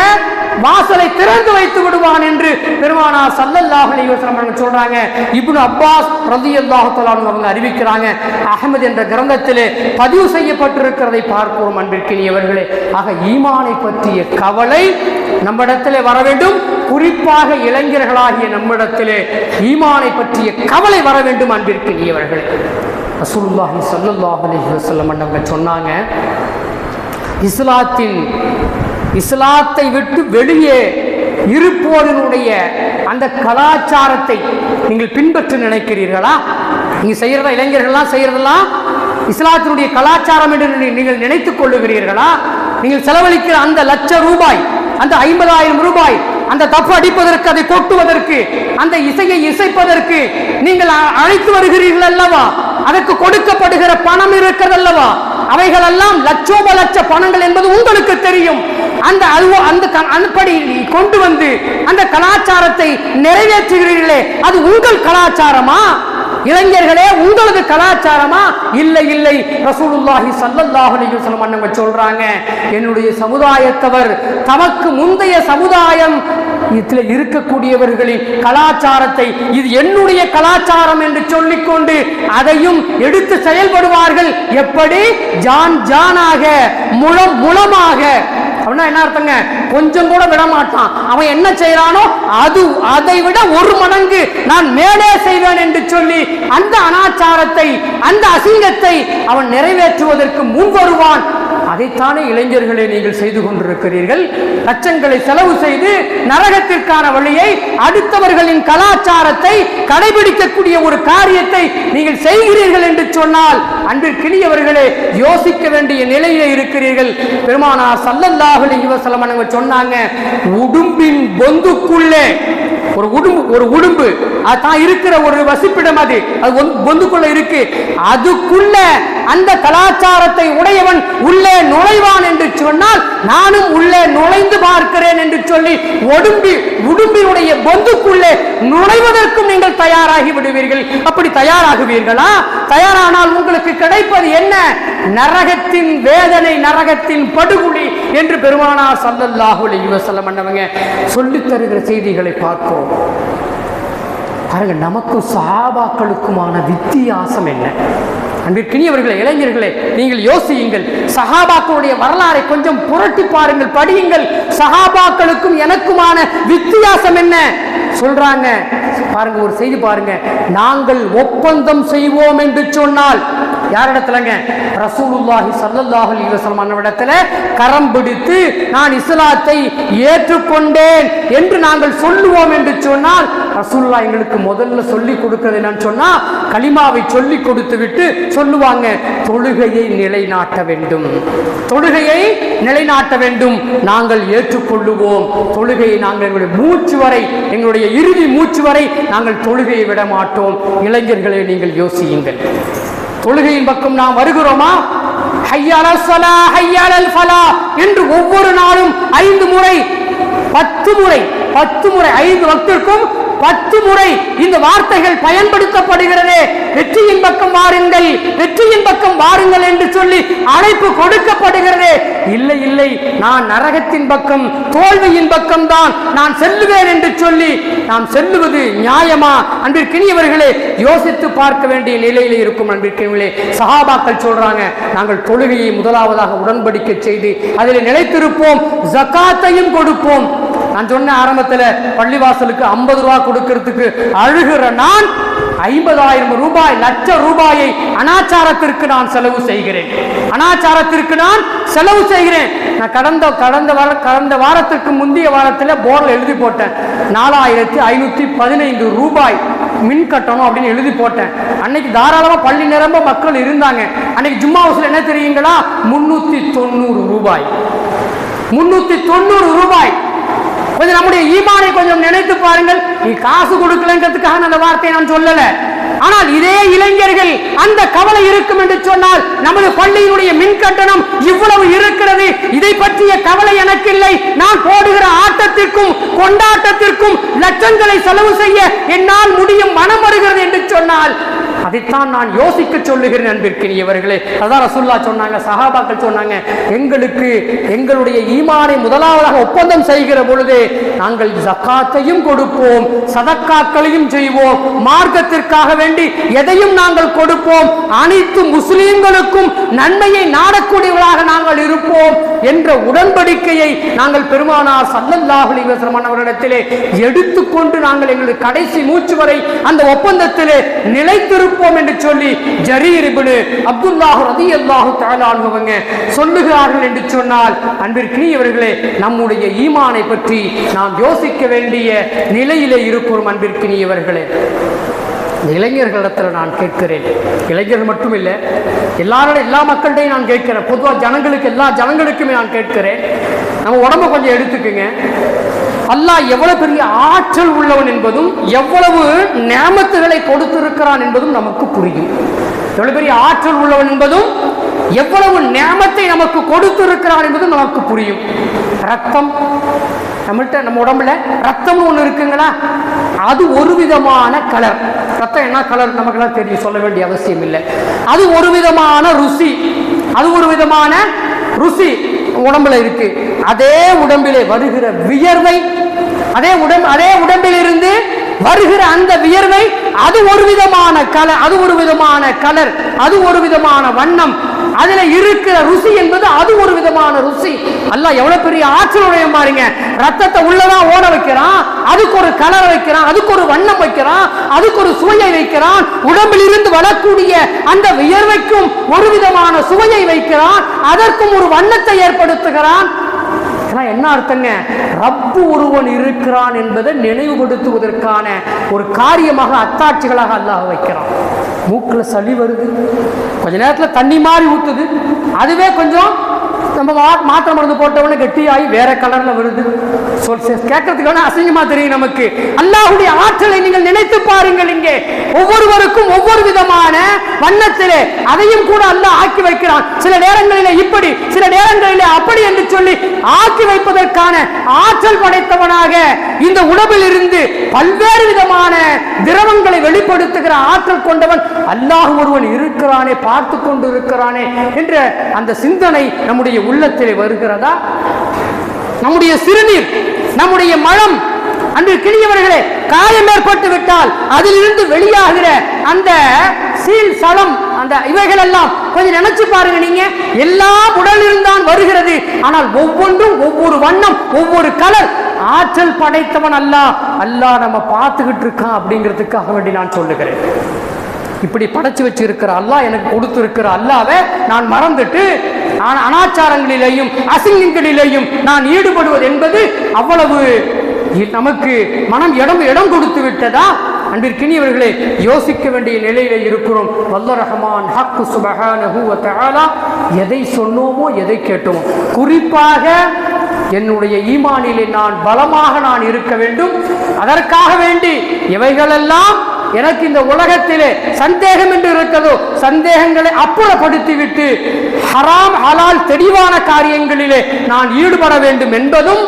வாசலை திறந்து வைத்து விடுவான் என்று பெருமானார் ஸல்லல்லாஹு அலைஹி வஸல்லம் சொல்றாங்க. இப்னு அப்பாஸ் ரலியல்லாஹு தஆலா அவங்க அறிவிக்கிறாங்க. அஹ்மத் என்ற கிரந்தத்திலே பதிவு செய்யப்பட்டிருக்கிறதை பார்க்கிறோம். அன்பிற்கினியவர்களே, ஆக ஈமானை பற்றிய கவலை நம்மிடத்திலே வர வேண்டும். குறிப்பாக இளைஞர்களாகிய நம்மிடத்திலே ஈமானை பற்றிய கவலை வர வேண்டும். அன்பிற்கினியவர்களே, ரசூலுல்லாஹி ஸல்லல்லாஹு அலைஹி வஸல்லம் அவங்க சொன்னாங்க, இஸ்லாத்தை விட்டு வெளியே இருப்போரினுடைய அந்த கலாச்சாரத்தை நீங்கள் பின்பற்ற நினைக்கிறீர்களா? நீங்க செய்யறதா, இளைஞர்கள்லாம் செய்யறதெல்லாம் இஸ்லாத்தினுடைய கலாச்சாரம் என்று நீங்கள் நினைத்துக் கொள்ளுகிறீர்களா? நீங்கள் செலவழிக்கிற அந்த லட்சம் ரூபாய், அந்த 50,000 ரூபாய், அந்த தப்பு அடிப்பதற்கு, அதை கொட்டுவதற்கு, அந்த இசையை இசைப்பதற்கு நீங்கள் அழைத்து வருகிறீர்கள் அல்லவா? அதற்கு கொடுக்கப்படுகிற பணம் இருக்கிறது அல்லவா? அவைகளெல்லாம் லட்சோப லட்ச பணங்கள் என்பது உங்களுக்கு தெரியும். அந்த அன்படி கொண்டு வந்து அந்த கலாச்சாரத்தை நிறைவேற்றுகிறீர்களே, அது உங்கள் கலாச்சாரமா? இளைஞர்களே, உங்களது கலாச்சாரமா? இல்லை இல்லை. ரசூலுல்லாஹி ஸல்லல்லாஹு அலைஹி வஸல்லம் அண்ணங்க சொல்றாங்க, என்னுடைய சமுதாயத்தவர் தமக்கு முந்தைய சமுதாயம் இதில் இருக்கக்கூடியவர்களின் கலாச்சாரத்தை இது என்னுடைய கலாச்சாரம் என்று சொல்லிக்கொண்டு அதையும் எடுத்து செயல்படுவார்கள். எப்படி? ஜான் ஜானாக, முழம் முழமாக. அப்படின்னா என்ன அர்த்தங்க? கொஞ்சம் கூட விட மாட்டான். அவன் என்ன செய்யறானோ அதை விட 1 மடங்கு நான் மேலே செய்வேன் என்று சொல்லி அந்த அனாச்சாரத்தை, அந்த அசிங்கத்தை அவன் நிறைவேற்றுவதற்கு முன் வருவான். அதைத்தானே இளைஞர்களை நீங்கள் செய்து கொண்டிருக்கிறீர்கள். லட்சங்களை செலவு செய்து நரகத்திற்கான வழியை, அடுத்தவர்களின் கலாச்சாரத்தை கடைபிடிக்கக்கூடிய ஒரு காரியத்தை நீங்கள் செய்கிறீர்கள் என்று சொன்னால் அன்பிற்கினியவர்களே, யோசிக்க வேண்டிய நிலையிலே இருக்கிறீர்கள். பெருமானார் ஸல்லல்லாஹு அலைஹி வஸல்லம் அவங்க சொன்னாங்க, உடும்பின் பொந்துக்குள்ளே ஒரு உடும்பு அதான் இருக்கிற ஒரு வசிப்பிடம், அது பொந்துக்குள்ள இருக்கு, அதுக்குள்ள அந்த கலாச்சாரத்தை உடையவன் உள்ளே நுழைவான் என்று சொன்னால் நானும் உள்ளே நுழைந்து பார்க்கிறேன் என்று சொல்லி உடும்பினுடைய பொந்துக்குள்ளே நுழைவதற்கும் நீங்கள் தயாராகி விடுவீர்கள். அப்படி தயாராகுவீர்களா? தயாரானால் உங்களுக்கு கிடைப்பது என்ன? நரகத்தின் வேதனை, நரகத்தின் படுகொலி என்று பெருமானார் ஸல்லல்லாஹு அலைஹி வஸல்லம் அன்னவங்க சொல்லித் தருகிற செய்திகளை பார்க்கிறோம். பாருங்க, நமக்கும் சஹாபாக்களுக்குமான வித்தியாசம் என்ன? அன்பிற்கினியவர்களே, இளைஞர்களே, நீங்கள் யோசியுங்கள். சஹாபாக்களுடைய வரலாறை கொஞ்சம் புரட்டி பாருங்கள், படியுங்கள். சஹாபாக்களுக்கும் எனக்குமான வித்தியாசம் என்ன சொல்றாங்க பாருங்க. ஒரு செய்தி பாருங்க. நாங்கள் ஒப்பந்தம் செய்வோம் என்று சொன்னால் யாரிடத்துலங்க? ரசூலுல்லாஹி ஸல்லல்லாஹு அலைஹி வஸல்லம் அன்னவிடத்துல கரம் பிடித்து நான் இஸ்லாத்தை ஏற்றுக்கொண்டேன் என்று நாங்கள் சொல்லுவோம் என்று சொன்னால் ரசூலுல்லாஹ் எங்களுக்கு முதல்ல சொல்லி கொடுக்கிறது என்னன்னு சொன்னா, கலிமாவை சொல்லி கொடுத்து விட்டு சொல்லுவாங்க, தொழுகையை நிலைநாட்ட வேண்டும், தொழுகையை நிலைநாட்ட வேண்டும், நாங்கள் ஏற்றுக்கொள்ளுவோம். தொழுகையை நாங்கள் எங்களுடைய மூச்சு வரை, எங்களுடைய இறுதி மூச்சு வரை நாங்கள் தொழுகையை விட மாட்டோம். இளைஞர்களே, நீங்கள் யோசியுங்கள். தொழுகையின் பக்கம் நாம் வருகிறோமா? ஹய்யா அலல் ஸலாஹ், ஹய்யா அலல் ஃபலாஹ் என்று ஒவ்வொரு நாளும் 5 முறை 10 முறை 5 வக்திற்கும் 10 முறை இந்த வார்த்தைகள் பயன்படுத்தப்படுகிறது. வெற்றியின் பக்கம் வாருங்கள், வெற்றியின் பக்கம் வாருங்கள் என்று சொல்லி அழைப்பு கொடுக்கப்படுகிறது. இல்லை இல்லை, நான் நரகத்தின் பக்கம், தோல்வியின் பக்கம் தான் நான் செல்லுவேன் என்று சொல்லி நாம் செல்லுவது நியாயமா? அன்பிற்கினியவர்களே, யோசித்து பார்க்க வேண்டிய நிலையிலே இருக்கும். அன்பிற்கினியவர்களே, சஹாபாக்கள் சொல்றாங்க, நாங்கள் தொழுகையை முதலாவதாக உடன்படிக்கை செய்து அதில் நிலைத்திருப்போம், ஜகாத்தையும் கொடுப்போம். நான் சொன்ன ஆரம்பத்தில் பள்ளிவாசலுக்கு 50 ரூபா கொடுக்கிறதுக்கு அழுகிற நான் 50,000 ரூபாய், லட்சம் ரூபாயை அனாச்சாரத்திற்கு நான் செலவு செய்கிறேன், அனாச்சாரத்திற்கு நான் செலவு செய்கிறேன். நான் கடந்த வாரத்திற்கு முந்தைய வாரத்தில் போர்டில் எழுதி போட்டேன் 4,515 ரூபாய் மின் கட்டணம் அப்படின்னு எழுதி போட்டேன். அன்னைக்கு தாராளமா பள்ளி நிரம்ப மக்கள் இருந்தாங்க. அன்னைக்கு ஜும்மா ஹவுஸ்ல என்ன தெரியுங்களா, 390 ரூபாய், 390 ரூபாய். கொஞ்சம் நம்முடைய ஈமானை கொஞ்சம் நினைத்து பாருங்கள். நீ காசு கொடுக்கலங்கிறதுக்காக அந்த வார்த்தையை நான் சொல்லல. ஆனால் இதே இளைஞர்கள் அந்த கவலை இருக்கும் என்று சொன்னால், நமது பள்ளியினுடைய மின் கட்டணம் இவ்வளவு இருக்கிறது, இதை பற்றிய கவலை எனக்கு இல்லை, நான் போடுகிற ஆட்டத்திற்கும் கொண்டாட்டத்திற்கும் லட்சங்களை செலவு செய்ய என்னால் முடியும், மனம் வருகிறது என்று சொன்னால் அதைத்தான் நான் யோசிக்க சொல்லுகிறேன் அன்பிற்கினியவர்களே. அதான் ரசூலுல்லாஹ் சொன்னாங்க, சஹாபாக்கள் சொன்னாங்க, எங்களுக்கு எங்களுடைய ஈமானை முதலாவதாக ஒப்பந்தம் செய்கிற பொழுது நாங்கள் ஜகாத்தையும் கொடுப்போம், சதக்காக்களையும் செய்வோம், மார்க்கத்திற்காக வேண்டி எதையும் நாங்கள் கொடுப்போம், அனைத்து முஸ்லிம்களுக்கும் நன்மையை நாடக்கூடியவர்களாக நாங்கள் இருப்போம் என்ற உடன்படிக்கையை நாங்கள் பெருமானார் ஸல்லல்லாஹு அலைஹி வஸல்லம் அவர்களிடத்திலே எடுத்துக்கொண்டு நாங்கள் எங்களுடைய கடைசி மூச்சு வரை அந்த ஒப்பந்தத்திலே நிலைத்திருப்போம் என்று சொல்லி ஜரீர் இப்னு அப்துல்லாஹ் ரலியல்லாஹு தஆலா அன்ஹு அவங்க சொல்லுகிறார்கள் என்று சொன்னால், அன்பிற்கினியவர்களே, நம்முடைய ஈமானை பற்றி நாம் யோசிக்க வேண்டிய நிலையிலே இருக்கிறோம். அன்பிற்கினியவர்களே, இளைஞர்களிடத்தில் நான் கேட்கிறேன், இளைஞர்கள் மட்டும் இல்லை, எல்லா மக்கள்கிட்டையும் நான் கேட்கிறேன், பொதுவாக ஜனங்களுக்கு, எல்லா ஜனங்களுக்குமே நான் கேட்கிறேன், நம்ம உடம்பை கொஞ்சம் எடுத்துக்குங்க. அல்லாஹ் எவ்வளவு பெரிய ஆற்றல் உள்ளவன் என்பதும் எவ்வளவு நியமத்துகளை கொடுத்திருக்கிறான் என்பதும் நமக்கு புரியும். எவ்வளவு பெரிய ஆற்றல் உள்ளவன் என்பதும் எவ்வளவு நியமத்தை நமக்கு கொடுத்திருக்கிறான் என்பதும் நமக்கு புரியும். ரத்தம் நம்மள்கிட்ட, நம்ம உடம்புல ரத்தம் ஒன்று இருக்குங்களா, அது ஒரு விதமான கலர். ரத்தம் என்ன கலர் நமக்கெல்லாம் தெரியும், சொல்ல வேண்டிய அவசியம் இல்லை. அது ஒரு விதமான ருசி, அது ஒரு விதமான ருசி உடம்புல இருக்கு. அதே உடம்பிலே வருகிற வியர்வை, அதே உடம்பில் இருந்து வருகிற அந்த வியர்வை, அது ஒரு விதமான கலர், அது ஒரு விதமான கலர், அது ஒரு விதமான வண்ணம். அதுல இருக்கிற ருசி என்பது அது ஒரு விதமான ருசி. அல்லாஹ் எவ்வளவு பெரிய ஆற்றலுடைய பாருங்க. ரத்தத்தை உள்ளதான் ஓட வைக்கிறான், அதுக்கு ஒரு கலர் வைக்கிறான், அதுக்கு ஒரு வண்ணம் வைக்கிறான், அதுக்கு ஒரு சுவையை வைக்கிறான். உடம்பில் இருந்து வரக்கூடிய அந்த வியர்வைக்கும் ஒரு விதமான சுவையை வைக்கிறான், அதற்கும் ஒரு வண்ணத்தை ஏற்படுத்துகிறான். என்ன அர்த்தங்க, ரப்பு ஒருவன் இருக்கிறான் என்பதை நினைவுபடுத்துவதற்கான ஒரு காரியமாக அத்தாட்சிகளாக அல்லாஹ் வைக்கிறான். மூக்கில் சளி வருது, கொஞ்ச நேரத்தில் தண்ணி மாதிரி ஊத்துது, அதுவே கொஞ்சம் நம்ம மாத்திரை மருந்து போட்டவொடனே கெட்டியாகி வேற கலர்ல வருது. கேட்கறதுக்கு அசிங்கமா தெரியும் நமக்கு. அல்லாஹ்வுடைய ஆற்றலை நீங்கள் நினைத்து பாருங்கள். இங்கே ஒவ்வொருவருக்கும் ஒவ்வொரு விதமான வண்ணத்திலே அதையும் கூட அல்லாஹ் ஆக்கி வைக்கிறான். சில நேரங்களிலே இப்படி, சில நேரங்களிலே அப்படி என்று சொல்லி ஆக்கி வைப்பதற்கான ஆற்றல் படைத்தவனாக இந்த உடம்பில் இருந்து பல்வேறு விதமான திரவங்களை வெளிப்படுத்துகிற ஆற்றல் கொண்டவன் அல்லாஹ் ஒருவன் இருக்கிறானே, பார்த்து கொண்டு இருக்கிறானே என்ற அந்த சிந்தனை நம்முடைய உள்ளத்திலே வருகிறதா? நம்முடைய சிறுநீர், நம்முடைய மலம், அன்று கிளியவர்களே, காயம் ஏற்பட்டு விட்டால் அதிலிருந்து வெளியாகிற அந்த சீல் சலம், அந்த இவைகள் எல்லாம் கொஞ்சம் நினைச்சு பாருங்க. நீங்க எல்லாம் உடலில் தான் வருகிறது, ஆனால் ஒவ்வொன்றும் ஒவ்வொரு வண்ணம், ஒவ்வொரு கலர். ஆற்றல் படைத்தவன் அல்லாஹ். அல்லாஹ் நம்ம பார்த்துக்கிட்டு இருக்கான் அப்படிங்கிறதுக்காக வேண்டி நான் சொல்லுகிறேன். இப்படி படைச்சு வச்சிருக்கிற அல்லாஹ், எனக்கு கொடுத்திருக்கிற அல்லாஹ்வை நான் மறந்துட்டு அனாச்சாரங்களிலேயும் அசிங்கங்களிலேயும் நான் ஈடுபடுவது என்பது அவ்வளவு நமக்கு மனம் இடம் கொடுத்து விட்டதா? அன்பிற்கினியவர்களே, யோசிக்க வேண்டிய நிலையில இருக்கிறோம். வல்ல ரஹ்மான் ஹக்கு சுப்ஹானஹு வ தஆலா எதை சொன்னோமோ, எதை கேட்டோமோ, குறிப்பாக என்னுடைய ஈமானிலே நான் பலமாக நான் இருக்க வேண்டும். அதற்காக வேண்டி எவைகளெல்லாம் எனக்கு இந்த உலகத்திலே சந்தேகம் என்று இருக்கிறதோ, சந்தேகங்களை அப்புறப்படுத்திவிட்டு ஹராம் ஹலால் தெளிவான காரியங்களிலே நான் ஈடுபட வேண்டும் என்பதும்,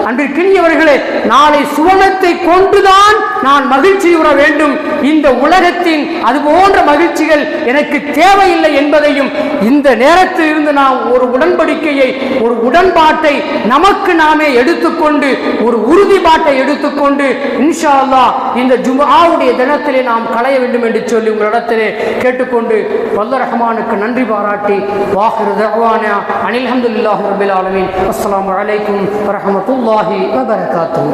அன்பிற்கினியவர்களே, நாளை சுவனத்தை கொண்டுதான் நான் மகிழ்ச்சியுற வேண்டும். இந்த உலகத்தின் அது போன்ற மகிழ்ச்சிகள் எனக்கு தேவையில்லை என்பதையும் இந்த நேரத்தில் இருந்து நாம் ஒரு உடன்படிக்கையை, ஒரு உடன்பாட்டை நமக்கு நாமே எடுத்துக்கொண்டு, ஒரு உறுதிப்பாட்டை எடுத்துக்கொண்டு இன்ஷா அல்லாஹ் இந்த ஜும்ஆவுடைய தினத்திலே நாம் களைய வேண்டும் என்று சொல்லி உங்களிடத்திலே கேட்டுக்கொண்டு வல்ல ரஹ்மானுக்கு நன்றி பாராட்டி வாஹிரு தஅவானா அனில் ஹம்துலில்லாஹி ரப்பில் ஆலமீன். அஸ்ஸலாமு அலைக்கும் வரஹ்மத்துல்லாஹி வபரகாத்துஹு.